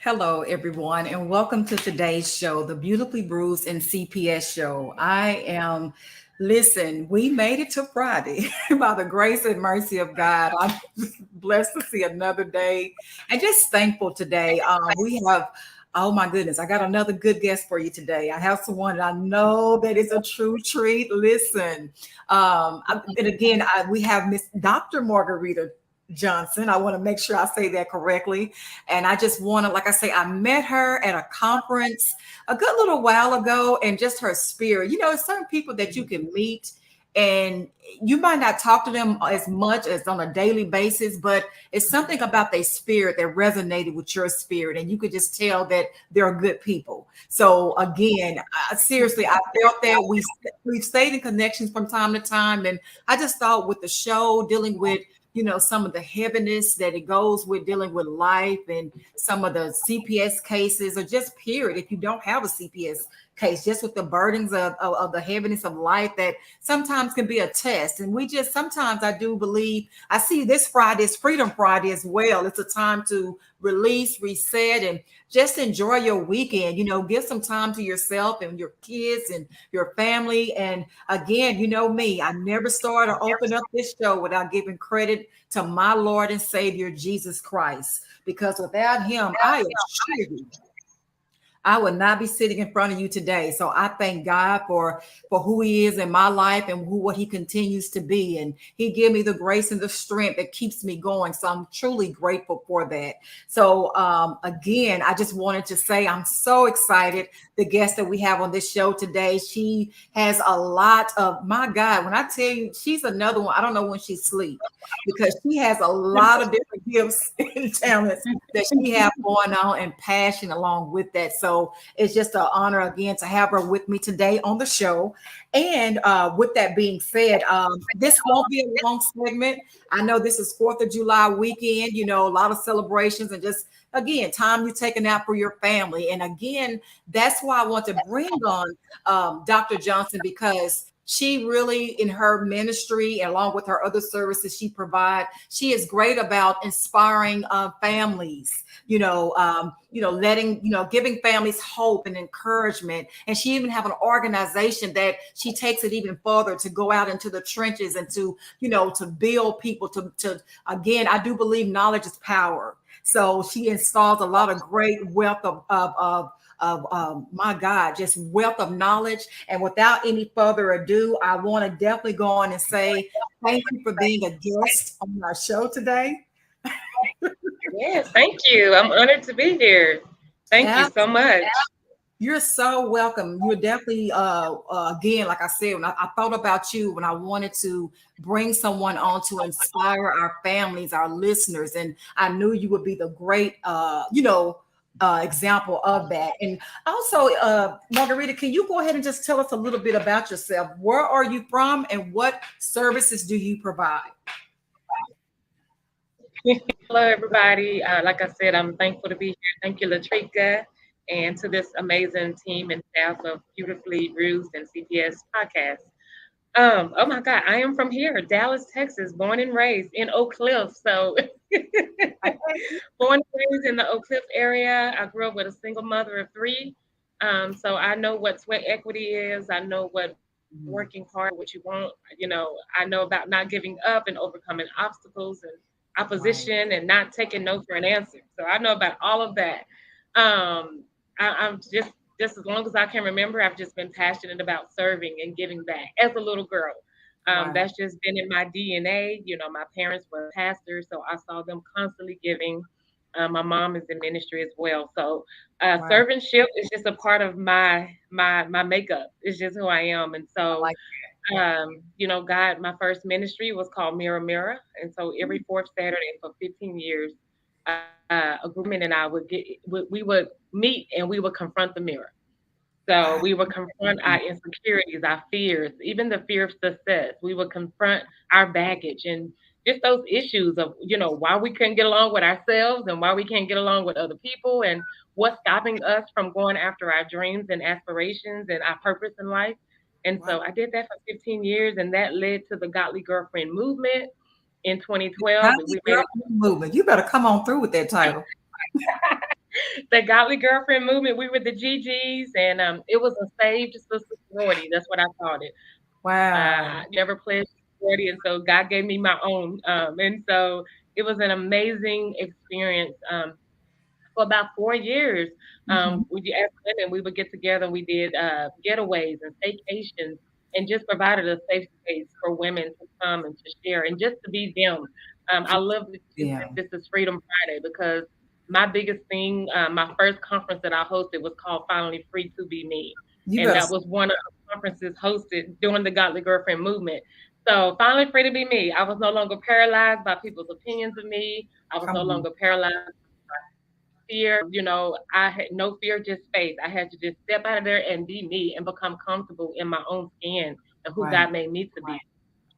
Hello, everyone, and welcome to today's show, the Beautifully Bruised and CPS show. We made it to Friday by the grace and mercy of God. I'm blessed to see another day and just thankful today. Oh my goodness, I got another good guest for you today. I have someone that I know that is a true treat. Listen, and again, we have Miss Dr. Margarita Johnson. I want to make sure I say that correctly. And I just want to, like I say, I met her at a conference a good little while ago, and just her spirit. Certain people that you can meet and you might not talk to them as much as on a daily basis, but it's something about their spirit that resonated with your spirit. And you could just tell that they're good people. So again, seriously, I felt that we've stayed in connections from time to time. And I just thought with the show dealing with some of the heaviness that it goes with dealing with life and some of the CPS cases, or just period, if you don't have a CPS case, just with the burdens of the heaviness of life that sometimes can be a test. And sometimes I do believe, I see this Friday is Freedom Friday as well. It's a time to release, reset, and just enjoy your weekend. Give some time to yourself and your kids and your family. And again, you know me, I never start or open up this show without giving credit to my Lord and Savior, Jesus Christ, because without him, I assure you, I would not be sitting in front of you today. So I thank God for who he is in my life and what he continues to be. And he gave me the grace and the strength that keeps me going. So I'm truly grateful for that. So again, I just wanted to say I'm so excited. The guest that we have on this show today, she has a lot of, my God, when I tell you, she's another one. I don't know when she sleeps, because she has a lot of different gifts and talents that she have going on and passion along with that. So it's just an honor again to have her with me today on the show. And with that being said, this won't be a long segment. I know this is 4th of July weekend, a lot of celebrations and just, again, time you're taking out for your family. And again, that's why I want to bring on Dr. Johnson, because she really, in her ministry, along with her other services she provides, she is great about inspiring families, giving families hope and encouragement. And she even have an organization that she takes it even further to go out into the trenches and to build people to again, I do believe knowledge is power. So she installs a lot of great wealth of my God, just wealth of knowledge. And without any further ado, I want to definitely go on and say thank you for being a guest on our show today. Yes, thank you. I'm honored to be here. Thank you so much. You're so welcome. You're definitely, again, like I said, when I thought about you, when I wanted to bring someone on to inspire our families, our listeners, and I knew you would be the great, example of that. And also, Margarita, can you go ahead and just tell us a little bit about yourself? Where are you from, and what services do you provide? Hello, everybody. Like I said, I'm thankful to be here. Thank you, Latrika, and to this amazing team and staff of Beautifully Bruised and CPS podcast. Oh my God, I am from here, Dallas, Texas, born and raised in Oak Cliff. So, born and raised in the Oak Cliff area. I grew up with a single mother of three. So I know what sweat equity is. I know what working hard, what you want. I know about not giving up and overcoming obstacles and opposition and not taking no for an answer. So I know about all of that. I'm just as long as I can remember, I've just been passionate about serving and giving back as a little girl. That's just been in my DNA. My parents were pastors, so I saw them constantly giving. My mom is in ministry as well, so servantship is just a part of my makeup. It's just who I am, and so God, my first ministry was called Mirror Mirror. And so every fourth Saturday for 15 years, a group of women and I we would meet and we would confront the mirror. So we would confront our insecurities, our fears, even the fear of success. We would confront our baggage and just those issues of, why we couldn't get along with ourselves and why we can't get along with other people and what's stopping us from going after our dreams and aspirations and our purpose in life. And so I did that for 15 years, and that led to the Godly Girlfriend movement in 2012. Godly Girl Movement. You better come on through with that title. The Godly Girlfriend movement. We were the GGs, and it was a saved sister sorority. That's what I called it. I Wow. never pledged sorority, and so God gave me my own. And so it was an amazing experience. For about 4 years. Mhm. As women, we would get together and we did getaways and staycations and just provided a safe space for women to come and to share and just to be them. I love that you Yeah. said this is Freedom Friday because my biggest thing, my first conference that I hosted was called Finally Free to Be Me. You And better. that was one of the conferences hosted during the Godly Girlfriend movement. So finally free to be me. I was no longer paralyzed by people's opinions of me. I was Come no on. longer paralyzed fear. I had no fear, just faith. I had to just step out of there and be me and become comfortable in my own skin and who Right. God made me to be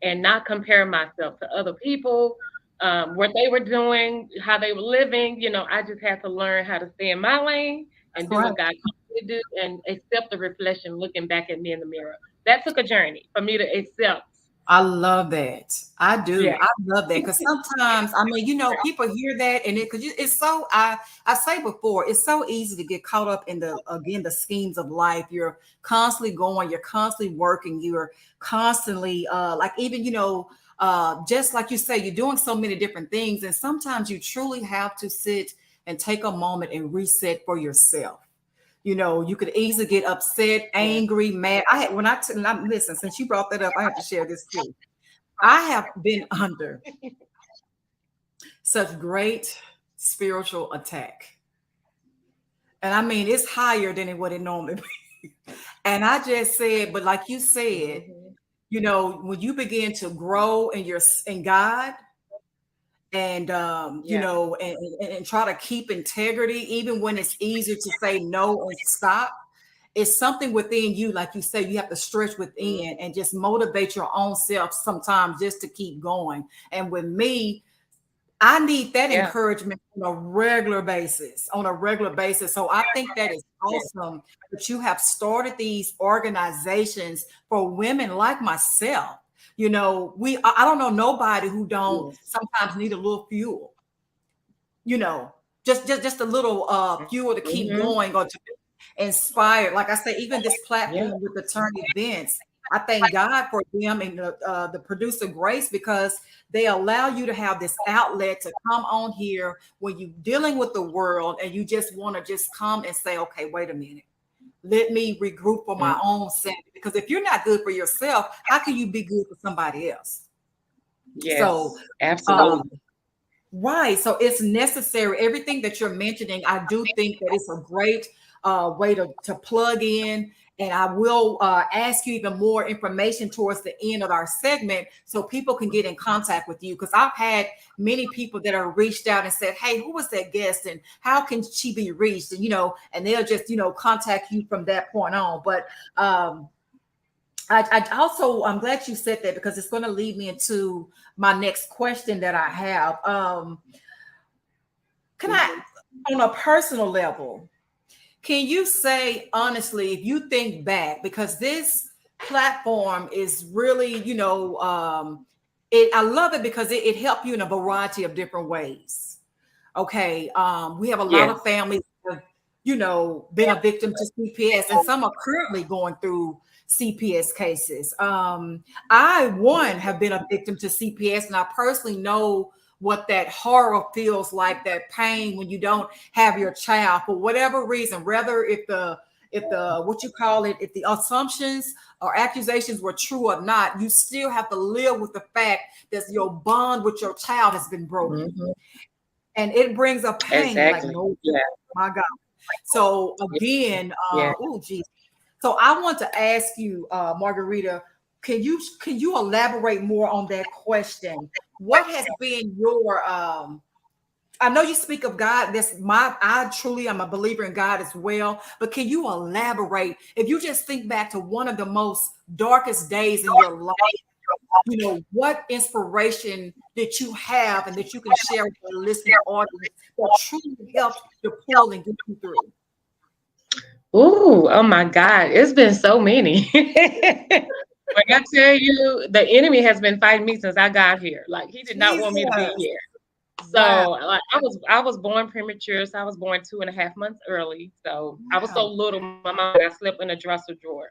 and not compare myself to other people, what they were doing, how they were living. I just had to learn how to stay in my lane That's and do right. what God called me to do and accept the reflection looking back at me in the mirror. That took a journey for me to accept. I love that. I do. Yeah. I love that because sometimes, I mean, people hear that and because it's so. I say before, it's so easy to get caught up in the schemes of life. You're constantly going. You're constantly working. You're constantly like even just like you say, you're doing so many different things, and sometimes you truly have to sit and take a moment and reset for yourself. You could easily get upset, Yeah. angry, mad. I had when I took listen, since you brought that up, I have to share this too. I have been under such great spiritual attack. And I mean it's higher than what it normally be. And I just said, but like you said, Hmm. when you begin to grow in God and Yeah. and try to keep integrity, even when it's easier to say no and stop, it's something within you, like you say, you have to stretch within Hmm. and just motivate your own self sometimes just to keep going. And with me, I need that Yeah. encouragement on a regular basis. So I think that is Yeah. awesome that you have started these organizations for women like myself. I don't know nobody who don't Yes. sometimes need a little fuel, you know, just a little fuel to keep Hmm. going or to be inspired. Like I say, even this Yeah. platform with the turn events, I thank God for them and the producer Grace because they allow you to have this outlet to come on here when you're dealing with the world and you just want to just come and say, okay, wait a minute. Let me regroup for my Mhm. own sanity. Because if you're not good for yourself, how can you be good for somebody else? So, Yes, uh, absolutely. right. So it's necessary. Everything that you're mentioning, I do think that it's a great way to plug in. And I will ask you even more information towards the end of our segment so people can get in contact with you. Because I've had many people that are reached out and said, hey, who was that guest and how can she be reached? And they'll just, contact you from that point on. But I also, I'm glad you said that because it's going to lead me into my next question that I have. Can I, Mhm. on a personal level, can you say honestly, if you think back, because this platform is really, I love it because it helped you in a variety of different ways. Okay. We have a lot Yes. of families that have, been a victim to CPS, and some are currently going through CPS cases. I, one, have been a victim to CPS, and I personally know what that horror feels like, that pain when you don't have your child for whatever reason, whether if the what you call it, if the assumptions or accusations were true or not, you still have to live with the fact that your bond with your child has been broken, Mhm. and it brings a pain like Exactly. no, Yeah. my God. So Yeah. again, Yeah. oh geez. So I want to ask you, Margarita, can you elaborate more on that question? What has been your I know you speak of God. I truly am a believer in God as well. But can you elaborate? If you just think back to one of the most darkest days in your life, what inspiration did you have and that you can share with the listening audience that truly helped to pull and get you through? Ooh, oh my God. It's been so many. When I tell you, the enemy has been fighting me since I got here. Like he did not want me to be Jesus. here. Wow. So like, I was born premature, so I was born 2.5 months early. So I was so Wow. little. My mom said I slept in a dresser drawer.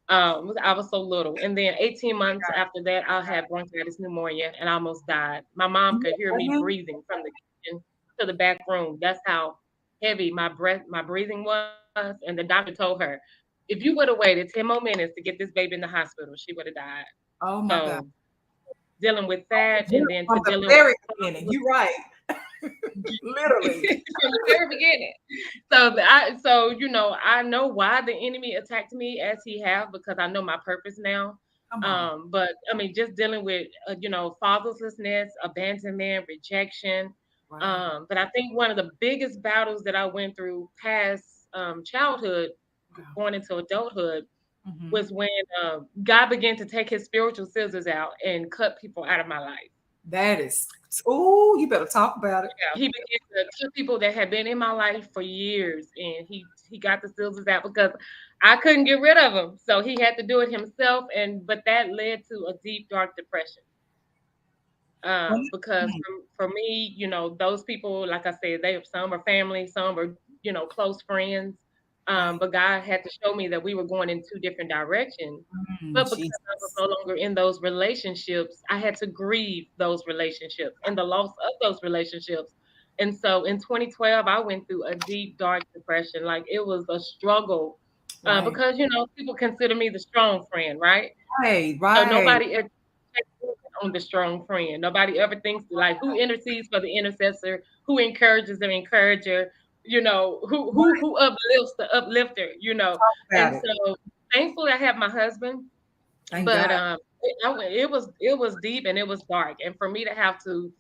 I was so little, and then 18 months after that, I had bronchitis pneumonia and I almost died. My mom could hear me Mhm. breathing from the kitchen to the back room. That's how heavy my breathing was. And the doctor told her, if you would have waited 10 more minutes to get this baby in the hospital, she would have died. Oh my God. So dealing with that, and then to From the dealing with very beginning. You're right. Literally. from the very beginning. So I know why the enemy attacked me as he have, because I know my purpose now. Come on. But I mean, just dealing with fatherlessness, abandonment, rejection. Right. But I think one of the biggest battles that I went through past childhood, Wow. going into adulthood, Hmm. was when God began to take His spiritual scissors out and cut people out of my life. That is, oh, you better talk about it. Yeah, he began to cut people that had been in my life for years, and he got the scissors out because I couldn't get rid of them. So he had to do it himself, and but that led to a deep, dark depression. Because Mhm. for me, those people, like I said, some were family, some were close friends. Right. But God had to show me that we were going in two different directions. But because I was Jesus. no longer in those relationships, I had to grieve those relationships and the loss of those relationships. And so in 2012, I went through a deep, dark depression. Like it was a struggle Right. because people consider me the strong friend, right? Right. So Right. nobody ever checks in on the strong friend. Nobody ever thinks like who intercedes for the intercessor, who encourages the encourager, who uplifts the uplifter. About And it. so thankfully I have my husband, Thank but God. it was deep and it was dark. And for me to have to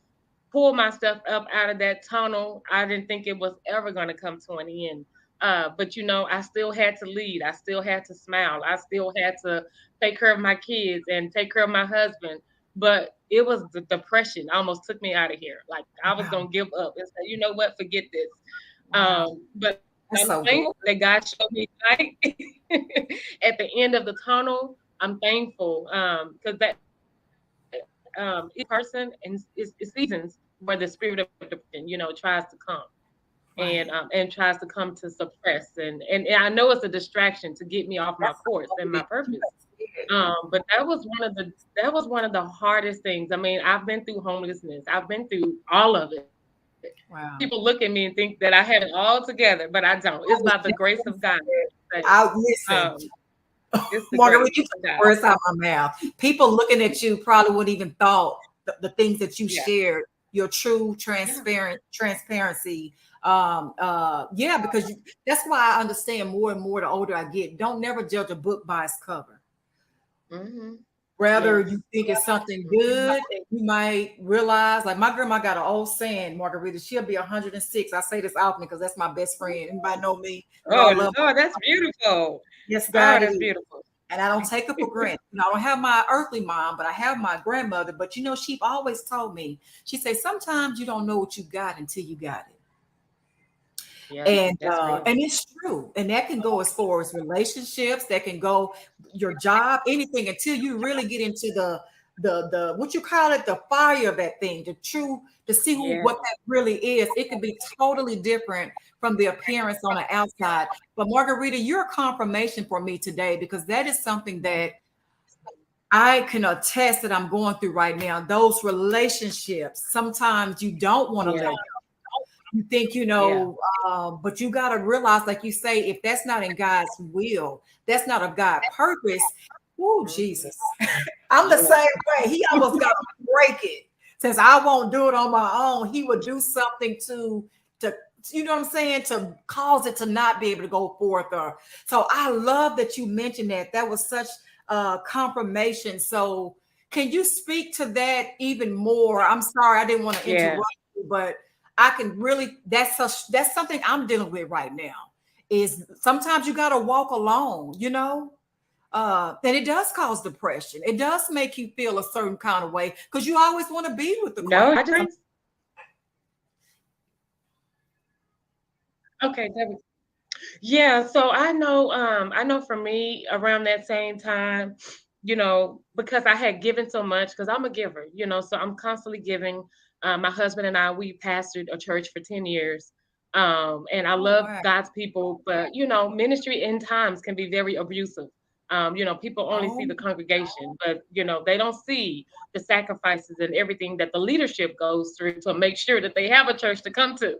pull myself up out of that tunnel, I didn't think it was ever going to come to an end. But I still had to lead. I still had to smile. I still had to take care of my kids and take care of my husband. But it was the depression almost took me out of here. Like I was Wow. gonna give up and say, you know what, forget this. Wow. But I'm That's so thankful good. that God showed me light at the end of the tunnel. I'm thankful because that each person and is seasons where the spirit of depression, tries to come Right. and tries to come to suppress and I know it's a distraction to get me off my That's course so and good. my purpose. But that was one of the hardest things. I mean, I've been through homelessness. I've been through all of it. People look at Wow. me and think that I have it all together, but I don't. It's by the I was grace of just God. gonna say that. I Um, listen. it's the grace Marguerite, you of took the God. words out of my mouth. People looking at you probably wouldn't even thought the things that you Yeah. shared, your true Yeah. transparency. Yeah, because that's why I understand more and more the older I get. Don't never judge a book by its cover. Hmm. Rather, Yes. you think it's something Mhm. good, and you might realize, like my grandma got an old saying, Margarita, she'll be 106. I say this often because that's my best friend. Anybody know me? You know, I Oh, love my oh, that's beautiful. yes, Oh, God that's is. beautiful. And I don't take it for granted. I don't have my earthly mom, but I have my grandmother. But she always told me, she said, sometimes you don't know what you got until you got it. Yeah, And that's real. it's true. And that can go as far as relationships, that can go your job, anything until you really get into the what you call it, the fire of that thing, the true to see what Yes. that really is. It can be totally different from the appearance on the outside. But Margarita, you're a confirmation for me today because that is something that I can attest that I'm going through right now. Those relationships, sometimes you don't want to Yeah. let you think, Yeah. but you got to realize, like you say, if that's not in God's will, that's not of God purpose. Oh, Mhm. Jesus. I'm the Yeah. same way. He almost got to break it. Since I won't do it on my own, he would do something to you know what I'm saying, to cause it to not be able to go forth. Or so I love that you mentioned that. That was such confirmation. So can you speak to that even more? I'm sorry, I didn't want to Yeah. interrupt you, but I can really that's something I'm dealing with right now. Is sometimes you gotta walk alone. And it does cause depression. It does make you feel a certain kind of way because you always want to be with the crowd. No, I just okay. Yeah, so I know for me around that same time, because I had given so much, because I'm a giver, so I'm constantly giving. My husband and I, we pastored a church for 10 years. And I Oh, love wow. God's people, but ministry in times can be very abusive. People only see Oh, the congregation, but they don't see the sacrifices and everything that the leadership goes through to make sure that they have a church to come to.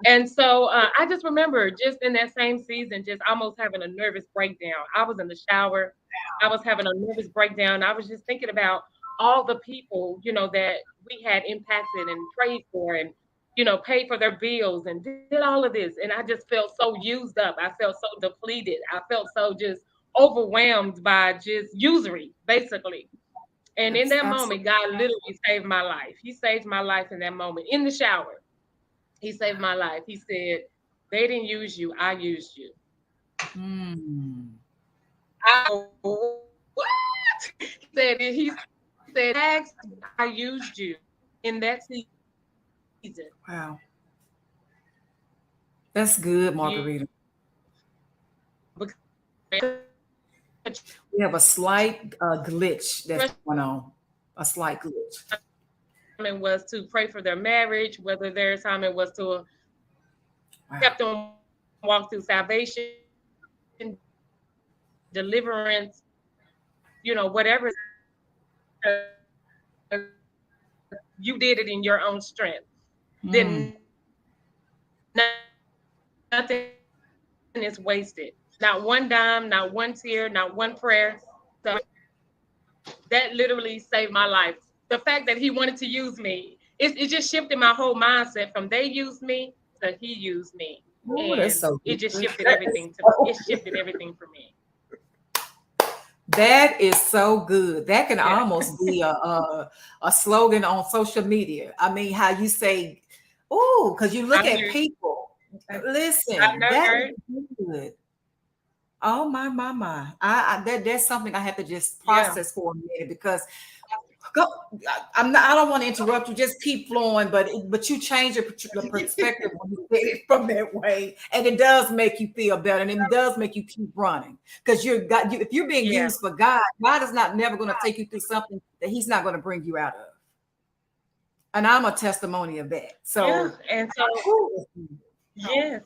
And so I just remember just in that same season, just almost having a nervous breakdown. I was in the shower. I was having a nervous breakdown. I was just thinking about all the people, that we had impacted and prayed for and, paid for their bills and did all of this. And I just felt so used up. I felt so depleted. I felt so just overwhelmed by just usury, basically. And in that moment, absolutely. God literally saved my life. He saved my life in that moment in the shower. He saved my life. He said, they didn't use you, I used you. Mm. I what? He said, I used you in that season. Wow. That's good, You Margarita. because We have a slight glitch that's going on. A slight glitch. it was to pray for their marriage, whether their assignment was to Wow. help them walk through salvation, deliverance, whatever you did it in your own strength. Then Mm. nothing is wasted. Not one dime, not one tear, not one prayer. So that literally saved my life. The fact that he wanted to use me, it just shifted my whole mindset from they used me to he used me. Oh, that's And so it good. just shifted That is everything to so it shifted good. everything for me. That is so good. That can Yeah. almost be a slogan on social media. I mean, how you say, "Oh," because you look I at hear you. people. I Listen, know, that right? is good. Oh my. That's something I have to just Yeah. process for a minute because go. I'm not. I don't want to interrupt you. Just keep flowing, but you change your perspective when you say it from that way, and it does make you feel better, and it does make you keep running because if you're being Yeah. used for God, God is not never going to take you through something that He's not going to bring you out of. And I'm a testimony of that. Yeah. So, And so whew, yes.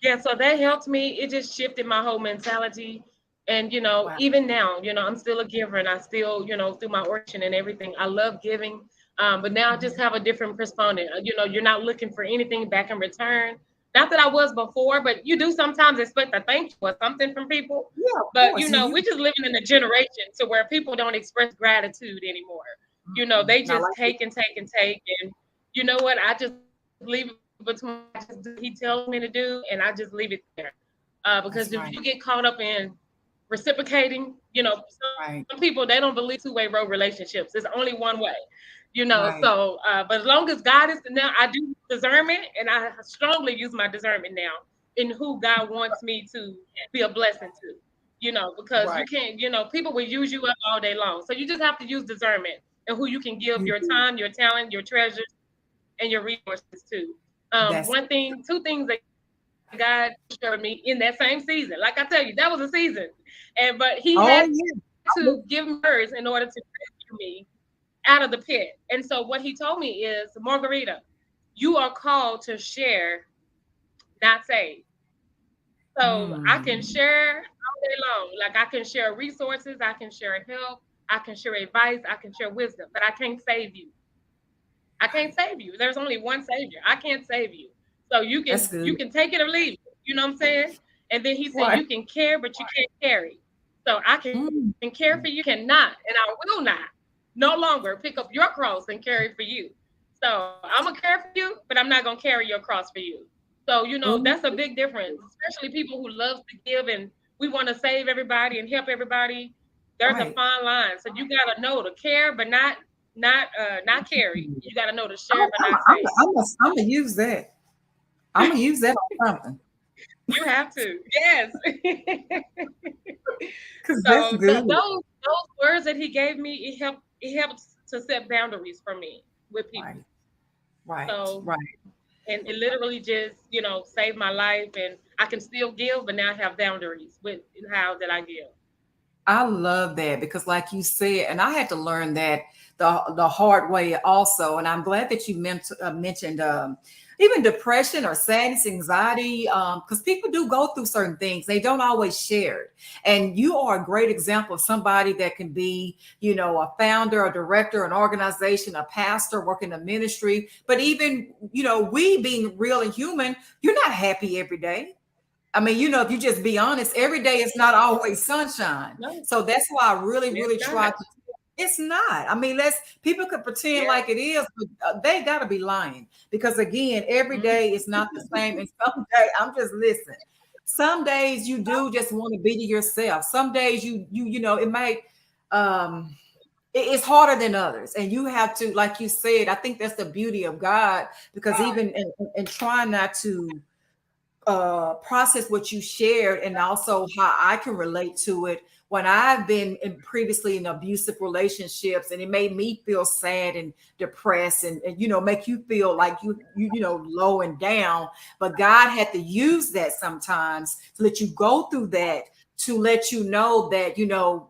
Yeah, so that helped me. It just shifted my whole mentality. And, wow, even now, I'm still a giver and I still, through my organization and everything, I love giving. But now I just have a different persona. You're not looking for anything back in return. Not that I was before, but you do sometimes expect a thank you or something from people. yeah, of But, course, we're just living in a generation to where people don't express gratitude anymore. They not just like this. take and take and take. And you know what? I just leave it between, I just do what he tells me to do, and I just leave it there. Because if you That's get right, caught up in reciprocating, some right, people, they don't believe two-way road relationships. There's only one way, right. but as long as God is now, I do discernment, and I strongly use my discernment now in who God wants me to be a blessing to. Because you Right. can't, people will use you up all day long. So you just have to use discernment and who you can give You your do. time, your talent, your treasures, and your resources to. That's One thing, two things that God showed me in that same season. Like I tell you, that was a season, but He had oh to yeah. give me words in order to rescue me out of the pit. And so what He told me is, Margarita, you are called to share, not save. So I can Mm. share all day long. Like I can share resources, I can share help, I can share advice, I can share wisdom, but I can't save you. I can't Right. save you. There's only one savior. I can't save you. So you That's can good. you can take it or leave it. You know what I'm saying? And then he said Right. you can care, but you can't carry. So I can care for Mm. you, cannot, and I will not no longer pick up your cross and carry for you. So I'm gonna care for you, but I'm not gonna carry your cross for you. So Ooh, that's a big difference, especially people who love to give and we want to save everybody and help everybody. There's a right. fine line. So you gotta know to care, but not carry. I'm You got to know to I'm share, but not save. I'm gonna use that. I'm gonna use that on something You have to, yes. because that's So good. those words that he gave me, it helps to set boundaries for me with people. Right. Right. So Right. and it literally just saved my life, and I can still give, but now I have boundaries with how that I give. I love that because, like you said, and I had to learn that the the hard way also. And I'm glad that you mentioned even depression or sadness, anxiety, because people do go through certain things. They don't always share it. And you are a great example of somebody that can be, a founder, a director, an organization, a pastor, working in ministry. But even, we being real and human, you're not happy every day. I mean, if you just be honest, every day is not always sunshine. No, So that's why I really, it's really try not. to. It's not. I mean, people could pretend Yeah. like it is, but they got to be lying because again, every Mhm. day is not the same. And some day, I'm just listen. Some days you do just want to be to yourself. Some days it might. Um, it's harder than others, and you have to, like you said. I think that's the beauty of God, because even in trying not to process what you shared and also how I can relate to it when I've been previously in abusive relationships, and it made me feel sad and depressed, and make you feel like you low and down. But God had to use that sometimes to let you go through that, to let you know that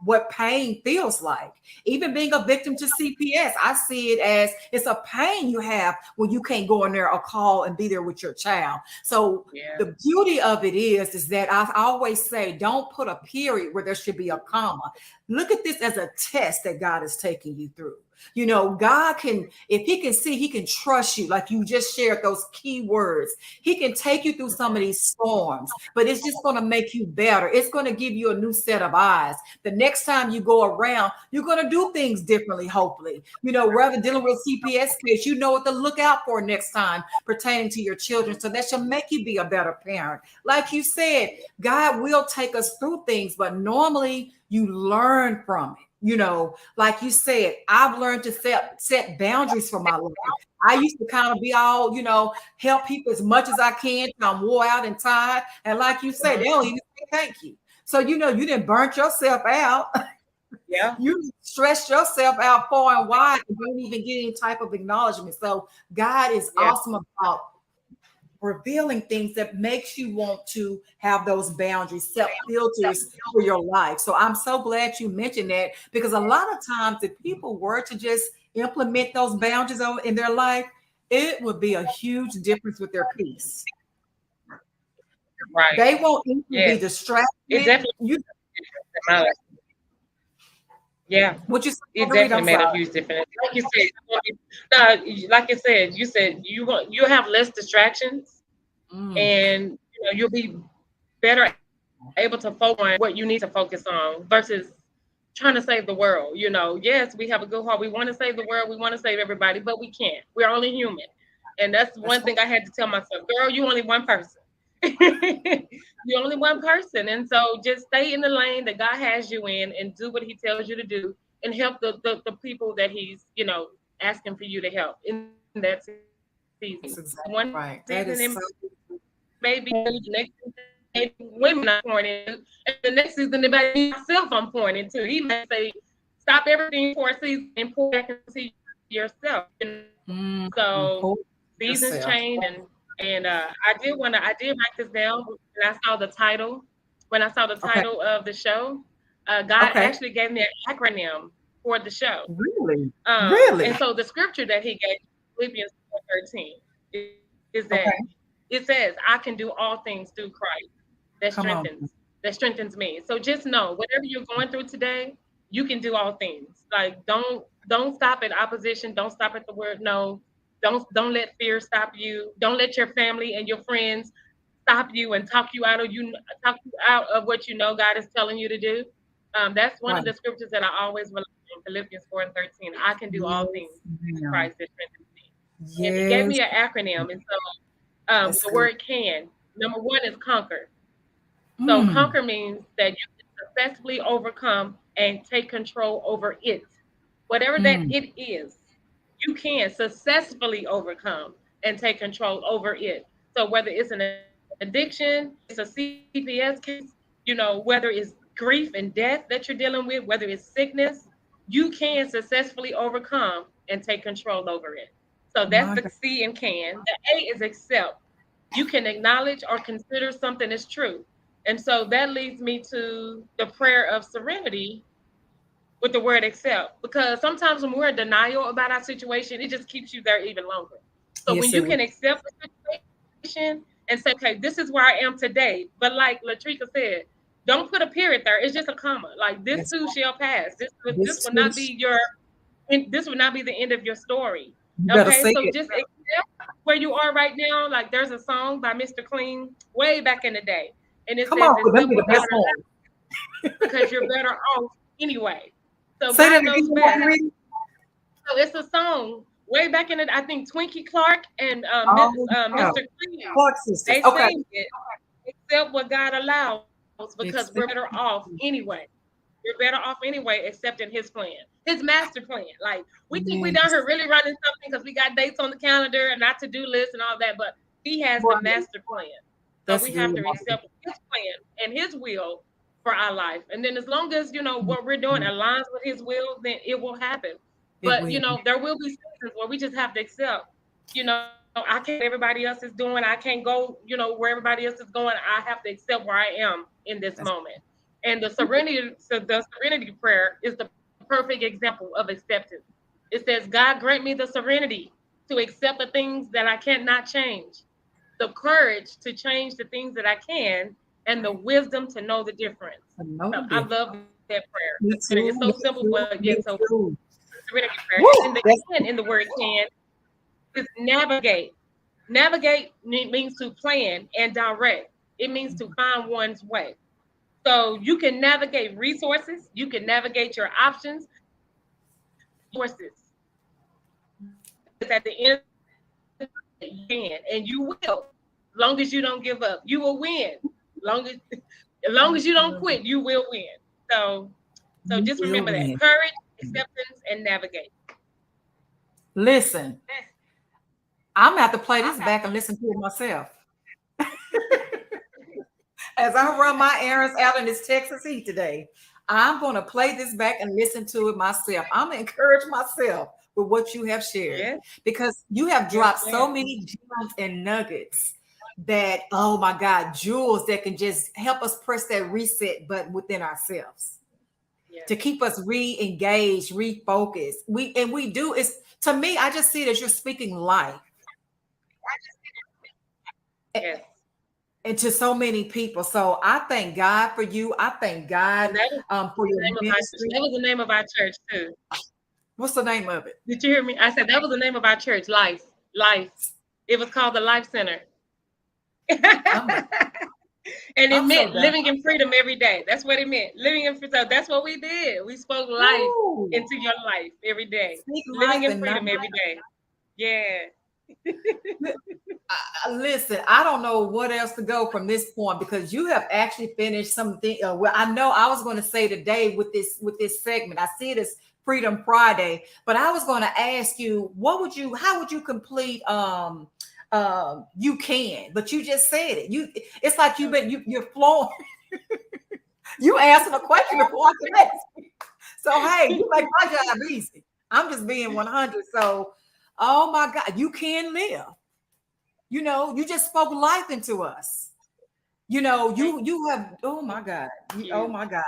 what pain feels like. Even being a victim to CPS, I see it as it's a pain you have when you can't go in there or call and be there with your child. So Yeah. the beauty of it is that I always say, don't put a period where there should be a comma. Look at this as a test that God is taking you through. God can, if he can see, he can trust you. Like you just shared those key words. He can take you through some of these storms, but it's just going to make you better. It's going to give you a new set of eyes. The next time you go around, you're going to do things differently, hopefully. Rather dealing with a CPS case, you know what to look out for next time pertaining to your children. So that should make you be a better parent. Like you said, God will take us through things, but normally you learn from it. Like you said, I've learned to set boundaries for my life. I used to kind of be all, help people as much as I can till I'm wore out and tired. And like you said, they Mhm. don't even say thank you. So you didn't burnt yourself out. Yeah. You stressed yourself out far and wide and don't even get any type of acknowledgement. So God is Yeah. awesome about revealing things that makes you want to have those boundaries, set filters for your life. So I'm so glad you mentioned that, because a lot of times if people were to just implement those boundaries in their life, it would be a huge difference with their peace. Right. They won't even be Yes. It distracted. definitely You made a difference in my life. Yeah. what you say, It Reed? I'm definitely made a sorry. huge difference. Like you said, no, like you said you'll have less distractions, Mm, and you'll be better able to focus on what you need to focus on versus trying to save the world. Yes, we have a good heart. We want to save the world. We want to save everybody, but we can't. We're only human. And that's that's one thing I had to tell myself, girl, you only one person. You're only one person. And so just stay in the lane that God has you in and do what he tells you to do and help the people that he's, asking for you to help in that season. One season it exactly may be right. That men, is so the next season it may be women I'm pouring into, and the next season it might be myself I'm pouring into. He may say, stop everything for a season and pour back into yourself. So important seasons yourself. change, and I did write this down when I saw the title. When I saw the Okay. title of the show, God Okay. actually gave me an acronym for the show. Really? Really? And so the scripture that he gave, Philippians 4:13, is that Okay. it says, I can do all things through Christ that Come on. strengthens me. So just know, whatever you're going through today, you can do all things. Like don't stop at opposition, don't stop at the word no. Don't let fear stop you. Don't let your family and your friends stop you and talk you out of what you know God is telling you to do. That's one Right. of the scriptures that I always rely on, Philippians 4:13. I can do all Yes, things through ma'am. Christ that strengthens me. And he gave Yes. me an acronym. And so That's the good. word can, number one is conquer. So Mm, conquer means that you can successfully overcome and take control over it. Whatever that mm. it is, you can successfully overcome and take control over it. So whether it's an addiction, whether it's a CPS case, whether it's grief and death that you're dealing with, whether it's sickness, you can successfully overcome and take control over it. So that's My the God. C in can. The A is accept. You can acknowledge or consider something as true. And so that leads me to the prayer of serenity, with the word accept, because sometimes when we're in denial about our situation, it just keeps you there even longer. So when Yes, you it will. can accept the situation and say, okay, this is where I am today. But like Latrika said, don't put a period there. It's just a comma. Like this That's too shall pass. This this will too. not be your this will not be the end of your story. You better Okay, say so it. just accept where you are right now. Like there's a song by Mr. Clean way back in the day, and it Come says, on, for them accept be the what God best allows one. because you're better off anyway. So Say that God again, knows best. Marguerite. So it's a song way back in the, I think Twinkie Clark and Oh, yeah. Mr. Clean, Clark sisters. they Okay. sang it, accept what God allows because we're better Expect. off anyway. We're better off anyway, accepting his plan, his master plan. Like we think we down here Yes. really running something because we got dates on the calendar and not to do list and all that, but he has the Right. master plan. So That's we good, have to Marguerite. accept his plan and his will for our life. And then as long as what we're doing aligns with his will, then it will happen. It But will. there will be seasons where we just have to accept. I can't everybody else is doing. I can't go, where everybody else is going. I have to accept where I am in this That's moment. And the serenity prayer is the perfect example of acceptance. It says, God grant me the serenity to accept the things that I cannot change, the courage to change the things that I can, and the right. wisdom to know the difference. I know So the I difference. love that prayer. The Me serenity. It's so too. Me simple, but too. yet so Me too. serenity prayer. And Woo! then the That's can in the word can is navigate. Navigate means to plan and direct. It means to find one's way. So you can navigate resources, you can navigate your options, resources. Because at the end of the day, you can and you will. As long as you don't give up, you will win. Long as as long as you don't quit, you will win. So so you just will remember that win. courage, acceptance, and navigate. Listen, I'm gonna have to play this back and listen to it myself. As I run my errands out in this Texas heat today, I'm going to play this back and listen to it myself. I'm going to encourage myself with what you have shared Yes, because you have yes, dropped so ma'am. many gems and nuggets that, oh my God, jewels that can just help us press that reset button within ourselves Yes, to keep us re-engaged, refocused. We do is to me, I just see it as you're speaking life yes. and to so many people. So I thank God for you. I thank God And that was for the your name of our church. ministry. That was the name of our church too. What's the name of it? Did you hear me? I said that was the name of our church, Life. Life. It was called the Life Center. I'm done. And it I'm so meant done. living in freedom every day. That's what it meant. Living in freedom. So that's what we did. We spoke life Ooh, into your life every day. speak Living life in and not freedom every day. Yeah. listen. I don't know what else to go from this point because you have actually finished something. Well, I know I was going to say today with this segment. I see it as Freedom Friday, but I was going to ask you, how would you complete you can, but you just said it. It's like you're flowing. You answered a question before I can ask. So hey, you make my job easy. I'm just being 100. So, oh my God, you can live. You just spoke life into us. Thank You have. Oh my God. Oh you. my God.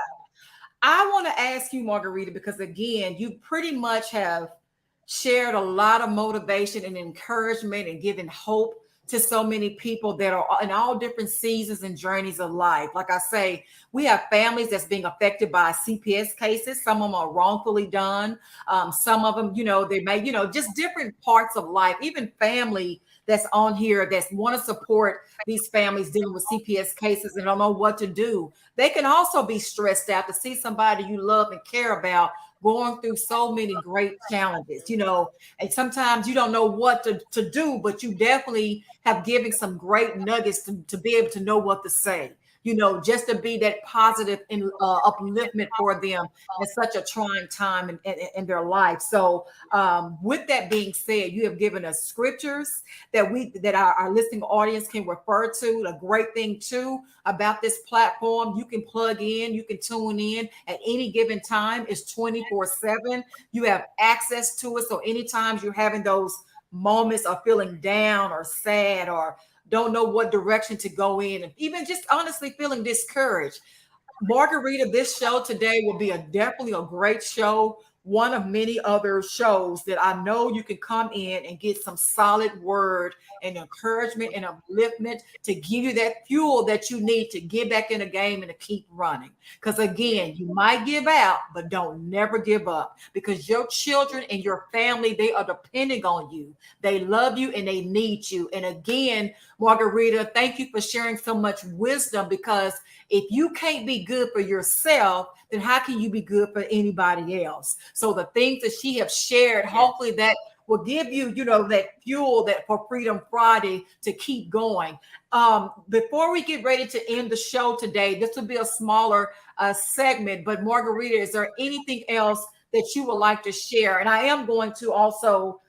I want to ask you, Margarita, because again, you pretty much have shared a lot of motivation and encouragement and given hope to so many people that are in all different seasons and journeys of life. Like I say, we have families that's being affected by CPS cases. Some of them are wrongfully done. Some of them, they may, just different parts of life, even family that's on here that's want to support these families dealing with CPS cases and don't know what to do. They can also be stressed out to see somebody you love and care about going through so many great challenges, and sometimes you don't know what to do, but you definitely have given some great nuggets to be able to know what to say, just to be that positive and upliftment for them in such a trying time in their life. So with that being said, you have given us scriptures that our listening audience can refer to. A great thing too about this platform, you can plug in, you can tune in at any given time. It's 24/7. You have access to it. So anytime you're having those moments of feeling down or sad or don't know what direction to go in, and even just honestly feeling discouraged, Margarita, this show today will be definitely a great show. One of many other shows that I know you can come in and get some solid word and encouragement and upliftment to give you that fuel that you need to get back in the game and to keep running. Because again, you might give out, but don't never give up because your children and your family, they are depending on you. They love you and they need you. And again, Margarita, thank you for sharing so much wisdom because if you can't be good for yourself, then how can you be good for anybody else? So the things that she have shared, hopefully that will give you, that fuel that for Freedom Friday to keep going. Before we get ready to end the show today, this will be a smaller segment, but Margarita, is there anything else that you would like to share? And I am going to also,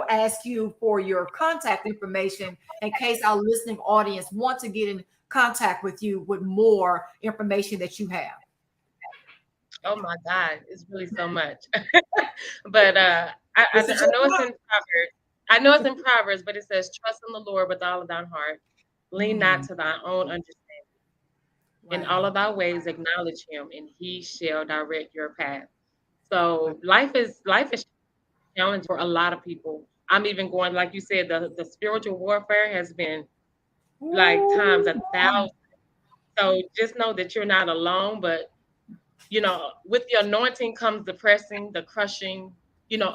ask you for your contact information in case our listening audience want to get in contact with you with more information that you have. Oh my God, it's really so much. But This is I know it's your in Proverbs. I know it's in Proverbs, but it says, "Trust in the Lord with all of thine heart, lean not mm, to thine own understanding. In all wow. of thy ways acknowledge him, and he shall direct your path." So life is challenging for a lot of people. I'm even going, like you said, the spiritual warfare has been like times Ooh, 1,000. So just know that you're not alone, but with the anointing comes the pressing, the crushing,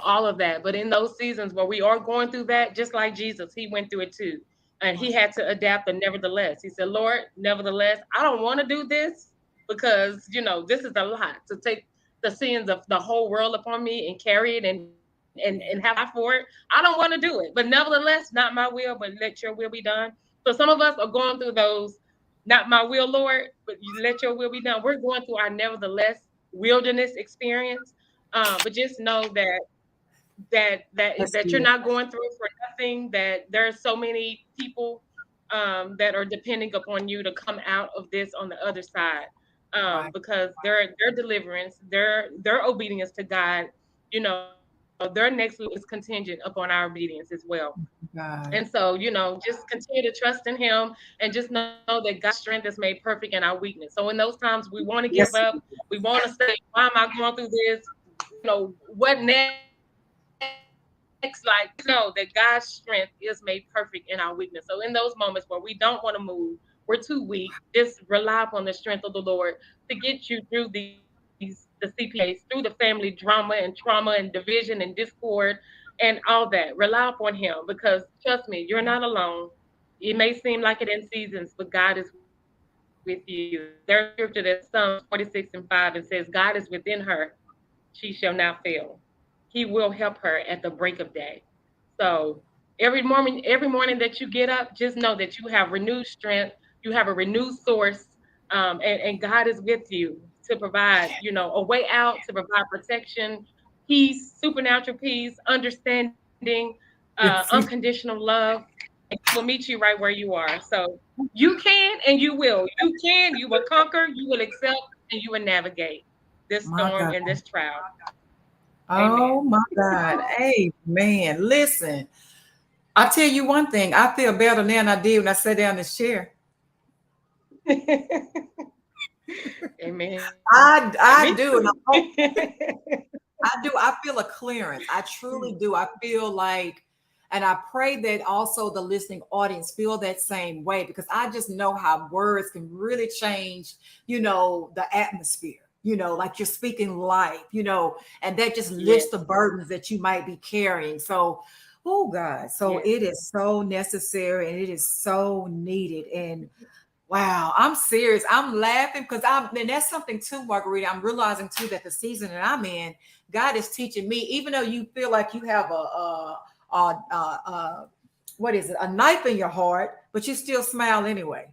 all of that. But in those seasons where we are going through that, just like Jesus, he went through it too. And he had to adapt, and nevertheless, he said, "Lord, nevertheless, I don't want to do this because, this is a lot to take the sins of the whole world upon me and carry it and have to die for it. I don't want to do it. But nevertheless, not my will, but let your will be done." So some of us are going through those, "Not my will, Lord, but you let your will be done." We're going through our nevertheless wilderness experience. But just know that's that you're good. not going through for nothing. That there are so many people that are depending upon you to come out of this on the other side, Right. because their deliverance, their obedience to God, their next level is contingent upon our obedience as well. And God. so, just continue to trust in him and just know that God's strength is made perfect in our weakness. So in those times we want to give up, Yes. we want to say, "Why am I going through this? What next?" Like, know that God's strength is made perfect in our weakness. So in those moments where we don't want to move, we're too weak, just rely upon the strength of the Lord to get you through the CPS, through the family drama and trauma and division and discord and all that. Rely upon him because trust me, you're not alone. It may seem like it in seasons, but God is with you. There's a scripture that says Psalms 46:5 and says, "God is within her. She shall not fail. He will help her at the break of day." So every morning that you get up, just know that you have renewed strength, you have a renewed source, and God is with you to provide, a way out, to provide protection, peace, supernatural peace, understanding, Yes. unconditional love. He will meet you right where you are. So you can and you will. You can, you will conquer, you will accept, and you will navigate this My storm God. and this trial. Oh Amen. my God. Amen. Listen, I'll tell you one thing. I feel better now than I did when I sat down in this chair. Amen. Me I too. do. And I do. I feel a clearance. I truly do. I feel like, and I pray that also the listening audience feel that same way because I just know how words can really change, the atmosphere, like you're speaking life, and that just lifts Yes. the burdens that you might be carrying. So, oh God, so Yes. it is so necessary and it is so needed. And wow, I'm serious. I'm laughing because and that's something too, Margarita. I'm realizing too that the season that I'm in, God is teaching me, even though you feel like you have what is it, a knife in your heart, but you still smile anyway.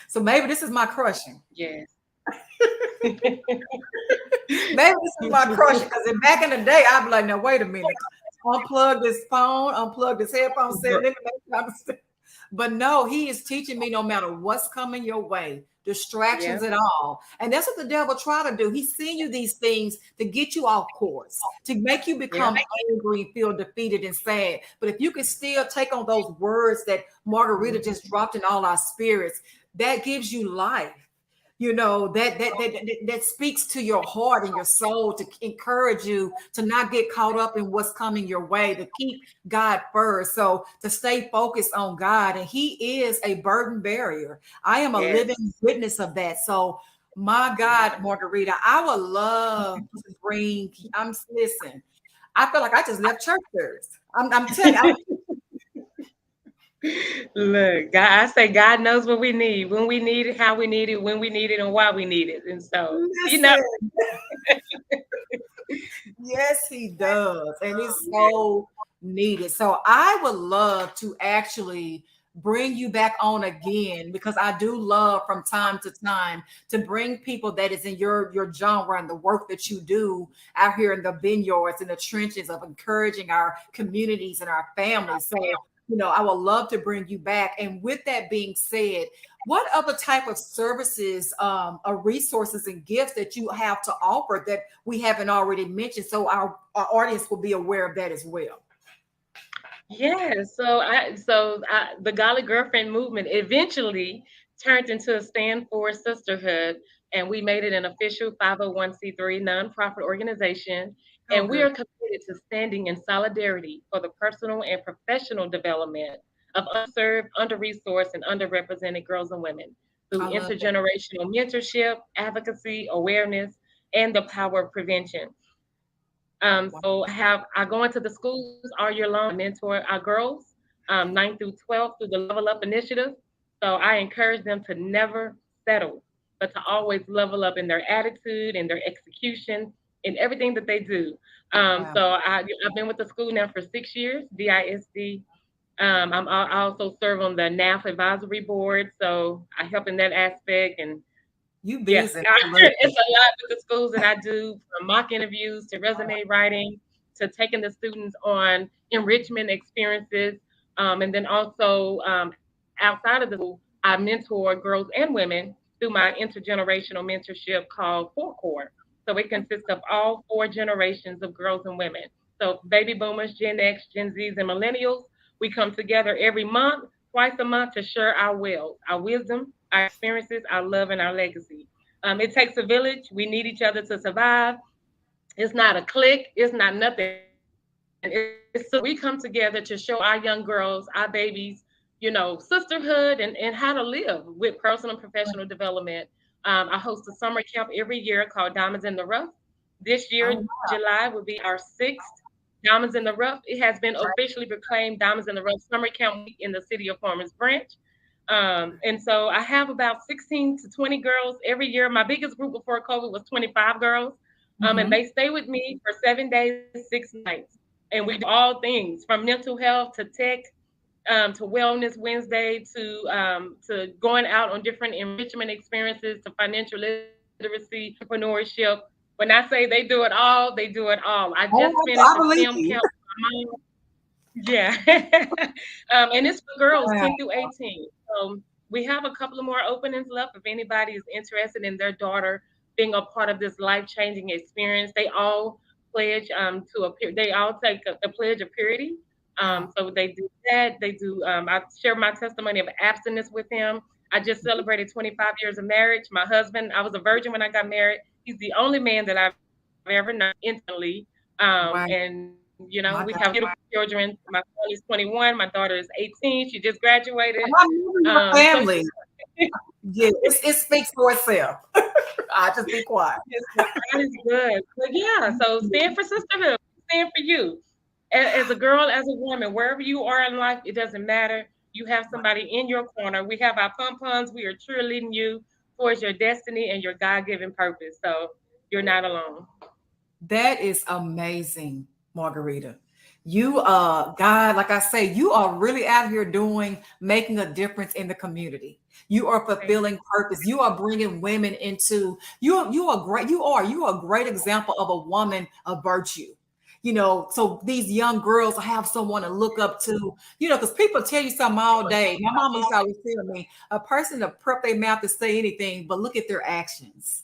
So maybe this is my crushing. Yes. Maybe this is my crushing because back in the day, I'd be like, now wait a minute, unplug this phone, unplug this headphone set, let me make sure I understand. But no, he is teaching me no matter what's coming your way, distractions Yeah. and all. And that's what the devil try to do. He's seeing you these things to get you off course, to make you Yeah. become angry, feel defeated and sad. But if you can still take on those words that Margarita just dropped in all our spirits, that gives you life. that speaks to your heart and your soul to encourage you to not get caught up in what's coming your way, to keep God first. So to stay focused on God, and He is a burden barrier. I am a living Yes. witness of that. So my God, Margarita, I would love to bring. Listen. I feel like I just left church service. I'm telling you, Look, God, I say God knows what we need, when we need it, how we need it, when we need it, and why we need it. And so, listen. Yes, he does. And it's so needed. So I would love to actually bring you back on again because I do love from time to time to bring people that is in your genre and the work that you do out here in the vineyards and the trenches of encouraging our communities and our families. So, I would love to bring you back. And with that being said, what other type of services or resources and gifts that you have to offer that we haven't already mentioned so our audience will be aware of that as well? yeah, the Golly Girlfriend movement eventually turned into a stand for sisterhood, and we made it an official 501c3 nonprofit organization. Oh, And we good. are committed to standing in solidarity for the personal and professional development of unserved, under-resourced, and underrepresented girls and women through I love that. intergenerational mentorship, advocacy, awareness, and the power of prevention. Wow. I go into the schools all year long. I mentor our girls, 9th through 12th through the Level Up initiative. So I encourage them to never settle, but to always level up in their attitude and their execution in everything that they do. Wow. I've been with the school now for 6 years, DISD. I also serve on the NAF advisory board, so I help in that aspect. And You yeah, busy. I love it's it. a lot with the schools that I do, from mock interviews to resume writing to taking the students on enrichment experiences. And then also outside of the school, I mentor girls and women through my intergenerational mentorship called Four Core. So it consists of all four generations of girls and women. So baby boomers, Gen X, Gen Zs, and millennials, we come together every month, twice a month, to share our wills, our wisdom, our experiences, our love, and our legacy. It takes a village. We need each other to survive. It's not a clique. It's not nothing. We come together to show our young girls, our babies, sisterhood and how to live with personal and professional development. I host a summer camp every year called Diamonds in the Rough. This year, Oh, July, will be our sixth Diamonds in the Rough. It has been officially proclaimed Diamonds in the Rough Summer Camp Week in the city of Farmers Branch. And so I have about 16 to 20 girls every year. My biggest group before COVID was 25 girls. And mhm. they stay with me for 7 days, 6 nights. And we do all things from mental health to tech, to Wellness Wednesday, to going out on different enrichment experiences, to financial literacy, entrepreneurship. When I say they do it all, they do it all. I just Oh, finished I a believe STEM you. camp with my mom. Yeah. And it's for girls Wow. 10 through 18. We have a couple of more openings left. If anybody is interested in their daughter being a part of this life changing experience, they all pledge they all take the pledge of purity. Wow. So they do that. I share my testimony of abstinence with him. I just celebrated 25 years of marriage. My husband, I was a virgin when I got married. He's the only man that I've ever known intimately. Wow. And we have My beautiful God. children. My son is 21. My daughter is 18. She just graduated. I remember your So family. Yeah, it speaks for itself. I just be quiet. yes, God is good. But yeah, so stand for sisterhood. Stand for you. As a girl, as a woman, wherever you are in life, it doesn't matter. You have somebody in your corner. We have our pom poms. We are cheerleading you towards your destiny and your God given purpose. So you're not alone. That is amazing, Margarita. You God, like I say, you are really out here making a difference in the community. You are Thank fulfilling purpose. You are bringing women into you are a great example of a woman of virtue. So these young girls have someone to look up to, because people tell you something all day. My mama used to always tell me, a person to prep their mouth to say anything, but look at their actions.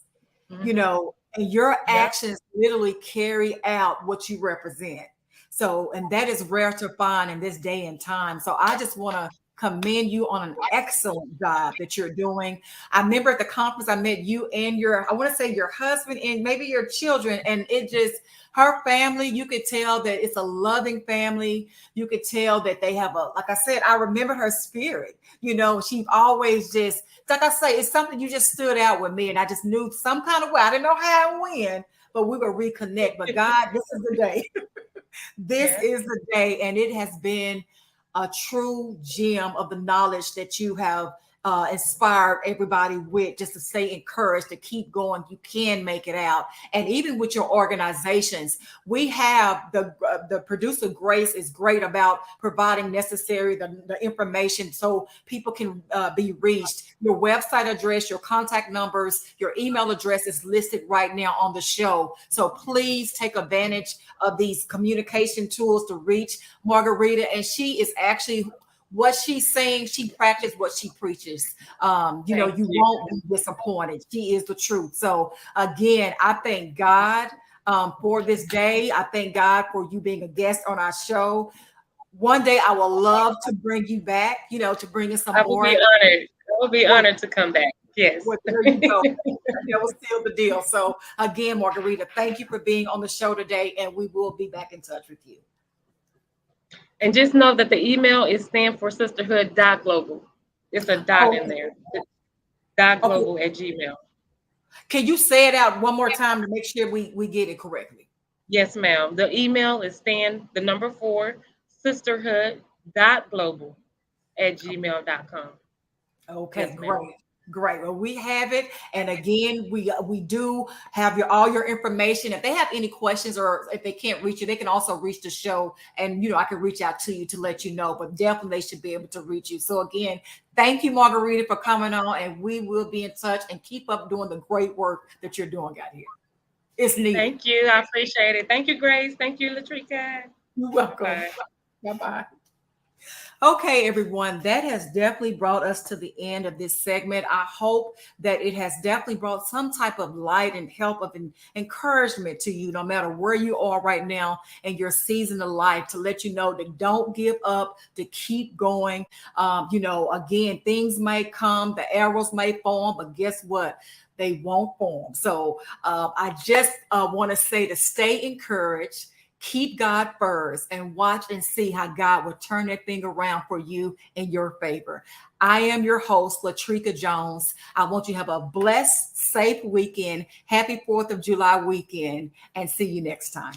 you. And your Yep. actions literally carry out what you represent. So, and that is rare to find in this day and time. So I just want to commend you on an excellent job that you're doing. I remember at the conference, I met you and I want to say your husband and maybe your children, and it just, her family, you could tell that it's a loving family. You could tell that they have like I said, I remember her spirit. She always just, like I say, it's something you just stood out with me, and I just knew some kind of way. I didn't know how and when, but we would reconnect. But God, this is the day. This is the day, and it has been a true gem of the knowledge that you have inspired everybody with, just to stay encouraged, to keep going. You can make it out. And even with your organizations, we have the producer Grace is great about providing necessary the information so people can be reached. Your website address, your contact numbers, your email address is listed right now on the show. So please take advantage of these communication tools to reach Margarita. And she is actually, what she's saying, she practices what she preaches. You won't be disappointed. She is the truth. So again, I thank God for this day. I thank God for you being a guest on our show. One day I will love to bring you back, to bring us some more. I will be honored to come back. Yes. Well, there you go. That was still the deal. So again, Margarita, thank you for being on the show today, and we will be back in touch with you. And just know that the email is stand for sisterhood.global. It's a dot in there. .global at Gmail. Can you say it out one more time to make sure we get it correctly? Yes, ma'am. The email is stand, the number 4, sisterhood.global at gmail.com. Okay, yes, great. Well, we have it. And again, we do have all your information. If they have any questions or if they can't reach you, they can also reach the show, and I can reach out to you to let you know, but definitely they should be able to reach you. So again, thank you, Margarita, for coming on, and we will be in touch, and keep up doing the great work that you're doing out here. It's needed. Thank you. I appreciate it. Thank you, Grace. Thank you, Latrika. You're welcome. Bye-bye. Okay, everyone, that has definitely brought us to the end of this segment. I hope that it has definitely brought some type of light and help of encouragement to you, no matter where you are right now in your season of life, to let you know that don't give up, to keep going. Again, things may come, the arrows may form, but guess what? They won't form. So I just want to say to stay encouraged. Keep God first, and watch and see how God will turn that thing around for you in your favor. I am your host, Latrika Jones. I want you to have a blessed, safe weekend. Happy 4th of July weekend, and see you next time.